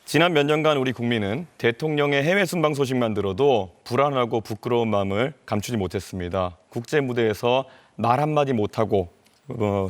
지난 몇 년간 우리 국민은 대통령의 해외 순방 소식만 들어도 불안하고 부끄러운 마음을 감추지 못했습니다. 국제 무대에서 말 한마디 못하고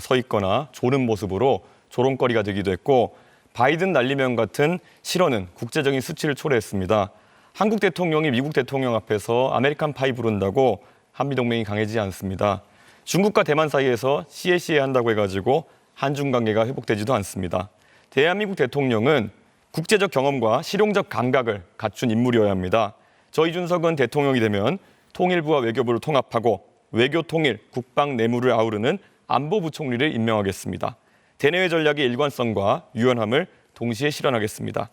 서 있거나 조는 모습으로 조롱거리가 되기도 했고, 바이든 날리면 같은 실언은 국제적인 수치를 초래했습니다. 한국 대통령이 미국 대통령 앞에서 아메리칸 파이 부른다고 한미동맹이 강해지지 않습니다. 중국과 대만 사이에서 CACA 한다고 해가지고 한중 관계가 회복되지도 않습니다. 대한민국 대통령은 국제적 경험과 실용적 감각을 갖춘 인물이어야 합니다. 저 이준석은 대통령이 되면 통일부와 외교부를 통합하고 외교 통일, 국방 내무를 아우르는 안보부총리를 임명하겠습니다. 대내외 전략의 일관성과 유연함을 동시에 실현하겠습니다.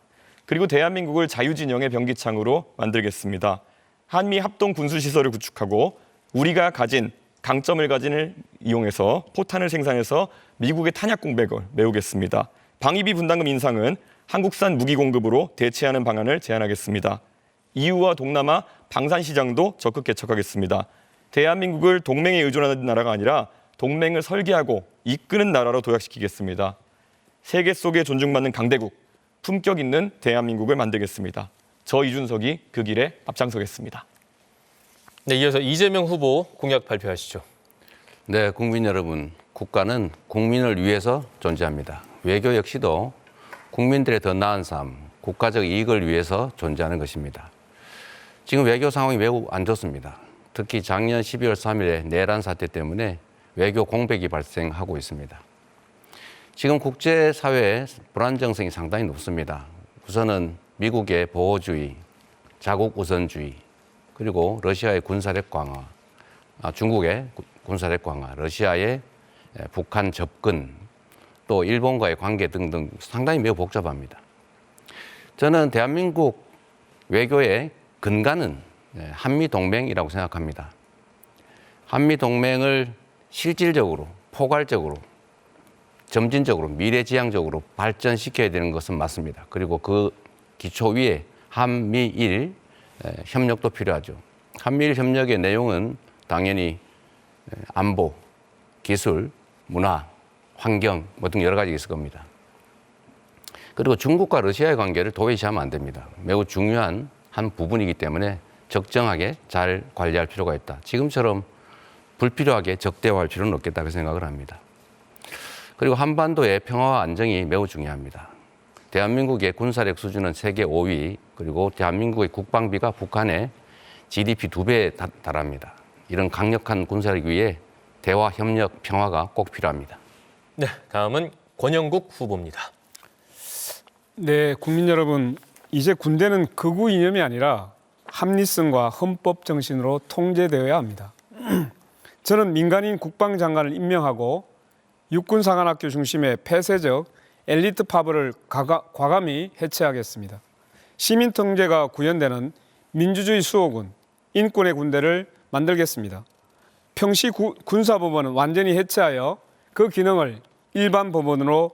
그리고 대한민국을 자유진영의 병기창으로 만들겠습니다. 한미 합동 군수시설을 구축하고 우리가 가진 강점을 이용해서 포탄을 생산해서 미국의 탄약 공백을 메우겠습니다. 방위비 분담금 인상은 한국산 무기 공급으로 대체하는 방안을 제안하겠습니다. EU와 동남아 방산 시장도 적극 개척하겠습니다. 대한민국을 동맹에 의존하는 나라가 아니라 동맹을 설계하고 이끄는 나라로 도약시키겠습니다. 세계 속에 존중받는 강대국, 품격 있는 대한민국을 만들겠습니다. 저 이준석이 그 길에 앞장서겠습니다. 네, 이어서 이재명 후보 공약 발표하시죠. 네, 국민 여러분, 국가는 국민을 위해서 존재합니다. 외교 역시도 국민들의 더 나은 삶, 국가적 이익을 위해서 존재하는 것입니다. 지금 외교 상황이 매우 안 좋습니다. 특히 작년 12월 3일에 내란 사태 때문에 외교 공백이 발생하고 있습니다. 지금 국제사회의 불안정성이 상당히 높습니다. 우선은 미국의 보호주의, 자국 우선주의, 그리고 러시아의 군사력 강화, 중국의 군사력 강화, 러시아의 북한 접근, 또 일본과의 관계 등등 상당히 매우 복잡합니다. 저는 대한민국 외교의 근간은 한미동맹이라고 생각합니다. 한미동맹을 실질적으로, 포괄적으로, 점진적으로, 미래지향적으로 발전시켜야 되는 것은 맞습니다. 그리고 그 기초 위에 한미일 협력도 필요하죠. 한미일 협력의 내용은 당연히 안보, 기술, 문화, 환경 등 여러 가지 있을 겁니다. 그리고 중국과 러시아의 관계를 도외시하면 안 됩니다. 매우 중요한 한 부분이기 때문에 적정하게 잘 관리할 필요가 있다. 지금처럼 불필요하게 적대화할 필요는 없겠다고 생각을 합니다. 그리고 한반도의 평화와 안정이 매우 중요합니다. 대한민국의 군사력 수준은 세계 5위, 그리고 대한민국의 국방비가 북한의 GDP 2배에 달합니다. 이런 강력한 군사력 위에 대화, 협력, 평화가 꼭 필요합니다. 네, 다음은 권영국 후보입니다. 네, 국민 여러분, 이제 군대는 극우 이념이 아니라 합리성과 헌법 정신으로 통제되어야 합니다. 저는 민간인 국방장관을 임명하고 육군사관학교 중심의 폐쇄적 엘리트 파벌을 과감히 해체하겠습니다. 시민 통제가 구현되는 민주주의 수호군, 인권의 군대를 만들겠습니다. 평시 군사법원은 완전히 해체하여 그 기능을 일반 법원으로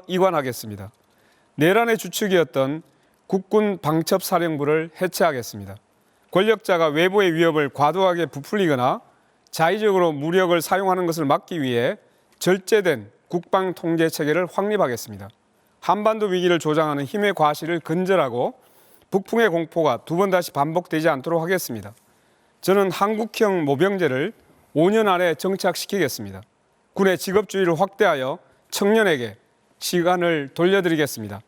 이관하겠습니다. 내란의 주축이었던 국군 방첩사령부를 해체하겠습니다. 권력자가 외부의 위협을 과도하게 부풀리거나 자의적으로 무력을 사용하는 것을 막기 위해 절제된 국방 통제 체계를 확립하겠습니다. 한반도 위기를 조장하는 힘의 과실을 근절하고 북풍의 공포가 두 번 다시 반복되지 않도록 하겠습니다. 저는 한국형 모병제를 5년 안에 정착시키겠습니다. 군의 직업주의를 확대하여 청년에게 시간을 돌려드리겠습니다.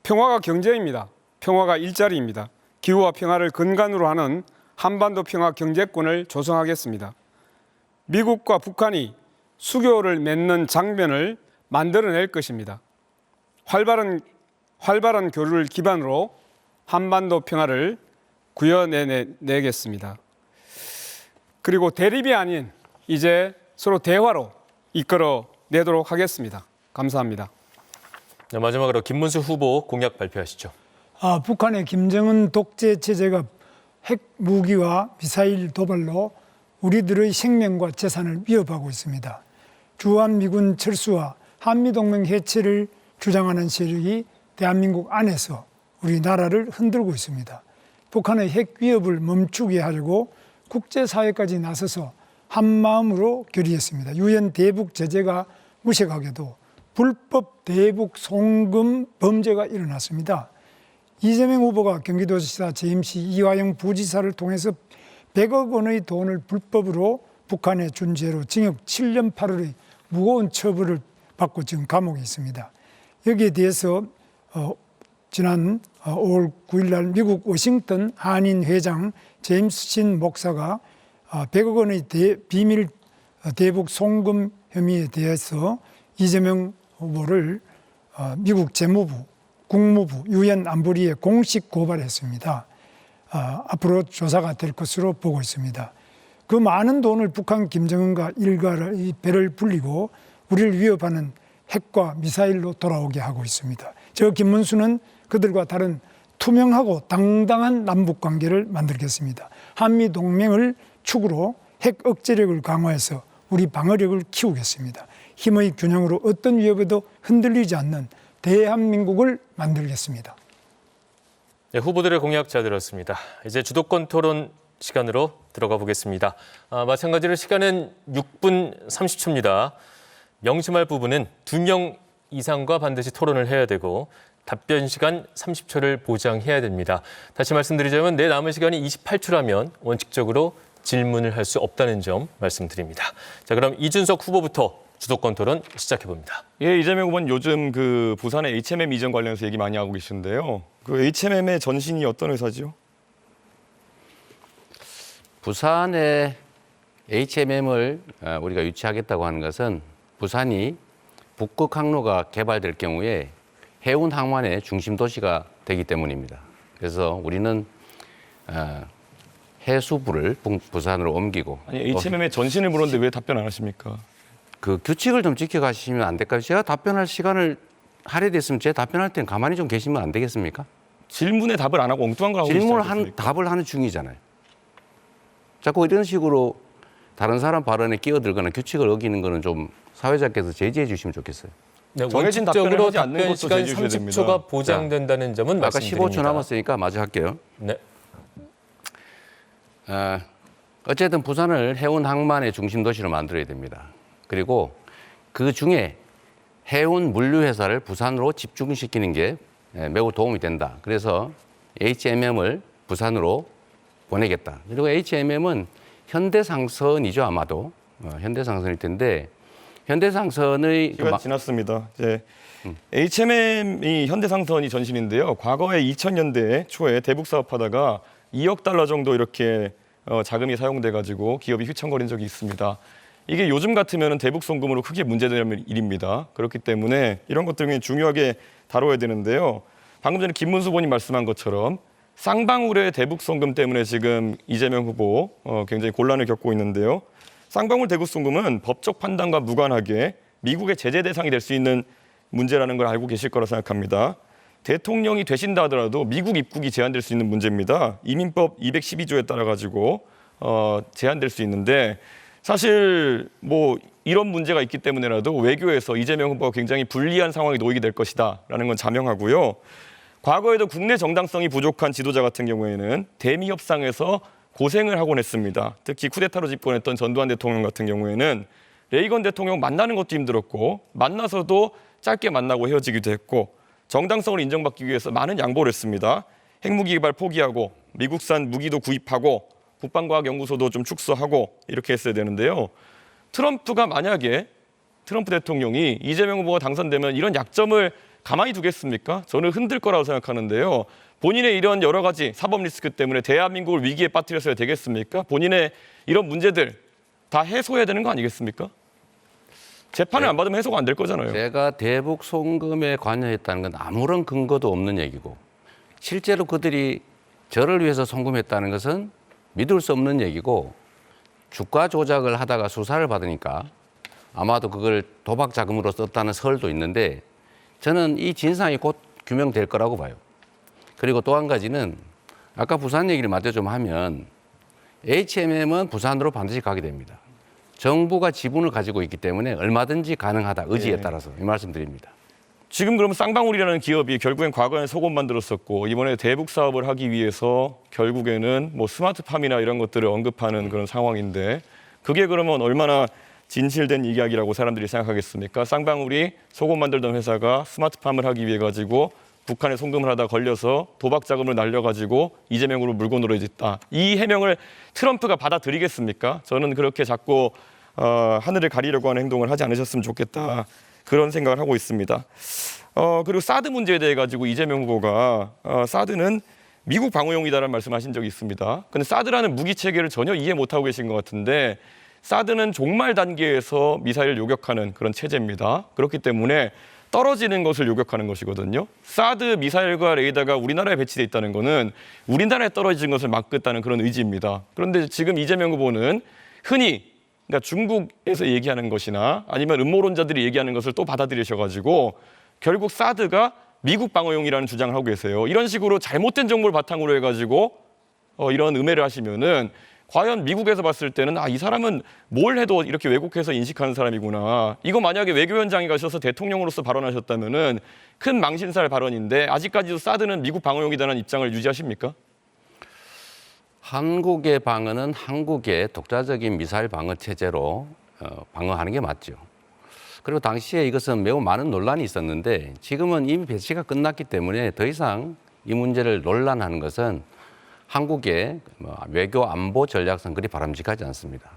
평화가 경제입니다. 평화가 일자리입니다. 기후와 평화를 근간으로 하는 한반도 평화 경제권을 조성하겠습니다. 미국과 북한이 수교를 맺는 장면을 만들어낼 것입니다. 활발한 교류를 기반으로 한반도 평화를 구현해내겠습니다. 그리고 대립이 아닌 이제 서로 대화로 이끌어내도록 하겠습니다. 감사합니다. 네, 마지막으로 김문수 후보 공약 발표하시죠. 북한의 김정은 독재 체제가 핵 무기와 미사일 도발로 우리들의 생명과 재산을 위협하고 있습니다. 주한미군 철수와 한미동맹 해체를 주장하는 세력이 대한민국 안에서 우리나라를 흔들고 있습니다. 북한의 핵 위협을 멈추게 하려고 국제사회까지 나서서 한마음으로 결의했습니다. 유엔 대북 제재가 무색하게도 불법 대북 송금 범죄가 일어났습니다. 이재명 후보가 경기도지사 재임 시 이화영 부지사를 통해서 100억 원의 돈을 불법으로 북한에 준 죄로 징역 7년 8월의 무거운 처벌을 받고 지금 감옥에 있습니다. 여기에 대해서 지난 5월 9일 날 미국 워싱턴 한인 회장 제임스 신 목사가 100억 원의 비밀 대북 송금 혐의에 대해서 이재명 후보를 미국 재무부, 국무부, 유엔 안보리에 공식 고발했습니다. 앞으로 조사가 될 것으로 보고 있습니다. 그 많은 돈을 북한 김정은과 일가의 배를 불리고 우리를 위협하는 핵과 미사일로 돌아오게 하고 있습니다. 저 김문수는 그들과 다른 투명하고 당당한 남북 관계를 만들겠습니다. 한미 동맹을 축으로 핵 억제력을 강화해서 우리 방어력을 키우겠습니다. 힘의 균형으로 어떤 위협에도 흔들리지 않는 대한민국을 만들겠습니다. 네, 후보들의 공약 잘 들었습니다. 이제 주도권 토론 시간으로 들어가 보겠습니다. 마찬가지로 시간은 6분 30초입니다. 명심할 부분은 2명 이상과 반드시 토론을 해야 되고 답변 시간 30초를 보장해야 됩니다. 다시 말씀드리자면 내 남은 시간이 28초라면 원칙적으로 질문을 할 수 없다는 점 말씀드립니다. 자, 그럼 이준석 후보부터 주도권 토론 시작해 봅니다. 예, 이재명 후보는 요즘 그 부산의 HMM 이전 관련해서 얘기 많이 하고 계신데요. 그 HMM의 전신이 어떤 회사죠? 부산에 HMM을 우리가 유치하겠다고 하는 것은 부산이 북극 항로가 개발될 경우에 해운 항만의 중심 도시가 되기 때문입니다. 그래서 우리는 해수부를 부산으로 옮기고 아니, HMM의 전신을 물었는데 왜 답변 안 하십니까? 그 규칙을 좀 지켜가시면 안 될까요? 제가 답변할 시간을 할애됐으면 제가 답변할 때는 가만히 좀 계시면 안 되겠습니까? 질문에 답을 안 하고 엉뚱한 걸 하고 질문을 계시지 않습니까? 답을 하는 중이잖아요. 자꾸 이런 식으로 다른 사람 발언에 끼어들거나 규칙을 어기는 거는 좀 사회자께서 제지해 주시면 좋겠어요. 네, 정해진 답변을 원칙적으로 하지 않는 답변 것도 시간 제지해 주셔야 30초가 보장된다는 점은 아까 말씀드립니다. 15초 남았으니까 마저 할게요. 네. 어쨌든 부산을 해운 항만의 중심 도시로 만들어야 됩니다. 그리고 그 중에 해운 물류 회사를 부산으로 집중시키는 게 매우 도움이 된다. 그래서 HMM을 부산으로 보내겠다. 그리고 HMM은 현대상선이죠, 아마도. 현대상선일 텐데 현대상선의 시간 지났습니다. 이제 HMM이 현대상선이 전신인데요. 과거에 2000년대 초에 대북 사업하다가 2억 달러 정도 이렇게 자금이 사용돼 가지고 기업이 휘청거린 적이 있습니다. 이게 요즘 같으면 대북 송금으로 크게 문제되는 일입니다. 그렇기 때문에 이런 것들을 중요하게 다뤄야 되는데요. 방금 전에 김문수 의원님 말씀한 것처럼 쌍방울의 대북 송금 때문에 지금 이재명 후보 굉장히 곤란을 겪고 있는데요. 쌍방울 대북 송금은 법적 판단과 무관하게 미국의 제재 대상이 될 수 있는 문제라는 걸 알고 계실 거라 생각합니다. 대통령이 되신다 하더라도 미국 입국이 제한될 수 있는 문제입니다. 이민법 212조에 따라 가지고 제한될 수 있는데 사실 뭐 이런 문제가 있기 때문에라도 외교에서 이재명 후보가 굉장히 불리한 상황에 놓이게 될 것이다라는 건 자명하고요. 과거에도 국내 정당성이 부족한 지도자 같은 경우에는 대미 협상에서 고생을 하곤 했습니다. 특히 쿠데타로 집권했던 전두환 대통령 같은 경우에는 레이건 대통령 만나는 것도 힘들었고 만나서도 짧게 만나고 헤어지기도 했고 정당성을 인정받기 위해서 많은 양보를 했습니다. 핵무기 개발 포기하고 미국산 무기도 구입하고 국방과학연구소도 좀 축소하고 이렇게 했어야 되는데요. 트럼프가 만약에 트럼프 대통령이 이재명 후보가 당선되면 이런 약점을 가만히 두겠습니까? 저는 흔들 거라고 생각하는데요. 본인의 이런 여러 가지 사법 리스크 때문에 대한민국을 위기에 빠뜨렸어야 되겠습니까? 본인의 이런 문제들 다 해소해야 되는 거 아니겠습니까? 재판을 안 받으면 해소가 안 될 거잖아요. 제가 대북 송금에 관여했다는 건 아무런 근거도 없는 얘기고 실제로 그들이 저를 위해서 송금했다는 것은 믿을 수 없는 얘기고 주가 조작을 하다가 수사를 받으니까 아마도 그걸 도박 자금으로 썼다는 설도 있는데 저는 이 진상이 곧 규명될 거라고 봐요. 그리고 또 한 가지는 아까 부산 얘기를 마저 좀 하면 HMM은 부산으로 반드시 가게 됩니다. 정부가 지분을 가지고 있기 때문에 얼마든지 가능하다. 의지에 따라서 이 말씀 드립니다. 지금 그러면 쌍방울이라는 기업이 결국엔 과거에 속옷 만들었었고 이번에 대북 사업을 하기 위해서 결국에는 뭐 스마트팜이나 이런 것들을 언급하는 그런 상황인데 그게 그러면 얼마나 진실된 이야기라고 사람들이 생각하겠습니까? 쌍방울이 속옷 만들던 회사가 스마트팜을 하기 위해 가지고 북한에 송금을 하다 걸려서 도박 자금을 날려가지고 이재명으로 물고 늘어졌다. 이 해명을 트럼프가 받아들이겠습니까? 저는 그렇게 자꾸 하늘을 가리려고 하는 행동을 하지 않으셨으면 좋겠다. 그런 생각을 하고 있습니다. 그리고 사드 문제에 대해 가지고 이재명 후보가 사드는 미국 방어용이다라는 말씀하신 적이 있습니다. 근데 사드라는 무기 체계를 전혀 이해 못하고 계신 것 같은데 사드는 종말 단계에서 미사일을 요격하는 그런 체제입니다. 그렇기 때문에 떨어지는 것을 요격하는 것이거든요. 사드 미사일과 레이더가 우리나라에 배치돼 있다는 것은 우리나라에 떨어지는 것을 막겠다는 그런 의지입니다. 그런데 지금 이재명 후보는 흔히 그러니까 중국에서 얘기하는 것이나 아니면 음모론자들이 얘기하는 것을 또 받아들이셔가지고 결국 사드가 미국 방어용이라는 주장을 하고 계세요. 이런 식으로 잘못된 정보를 바탕으로 해가지고 이런 음해를 하시면은 과연 미국에서 봤을 때는 이 사람은 뭘 해도 이렇게 왜곡해서 인식하는 사람이구나. 이거 만약에 외교현장에 가셔서 대통령으로서 발언하셨다면은 큰 망신살 발언인데 아직까지도 사드는 미국 방어용이라는 입장을 유지하십니까? 한국의 방어는 한국의 독자적인 미사일 방어 체제로 방어하는 게 맞죠. 그리고 당시에 이것은 매우 많은 논란이 있었는데 지금은 이미 배치가 끝났기 때문에 더 이상 이 문제를 논란하는 것은 한국의 외교 안보 전략상 그리 바람직하지 않습니다.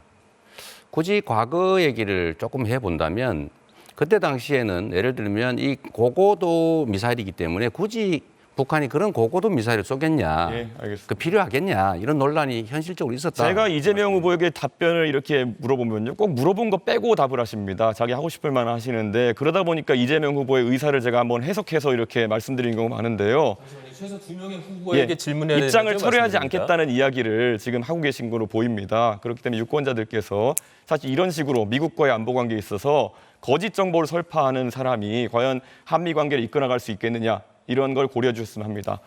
굳이 과거 얘기를 조금 해본다면 그때 당시에는 예를 들면 이 고고도 미사일이기 때문에 굳이 북한이 그런 고고도 미사일을 쏘겠냐, 예, 알겠습니다. 그 필요하겠냐 이런 논란이 현실적으로 있었다. 제가 이재명 후보에게 답변을 이렇게 물어보면요. 꼭 물어본 거 빼고 답을 하십니다. 자기 하고 싶을 만한 하시는데 그러다 보니까 이재명 후보의 의사를 제가 한번 해석해서 이렇게 말씀드린 경우가 많은데요. 최소 2명의 후보에게 질문해야 입장을 되는 철회하지 말씀드립니다. 않겠다는 이야기를 지금 하고 계신 거로 보입니다. 그렇기 때문에 유권자들께서 사실 이런 식으로 미국과의 안보 관계에 있어서 거짓 정보를 설파하는 사람이 과연 한미 관계를 이끌어갈 수 있겠느냐 이런 걸 고려해 주셨으면 합니다.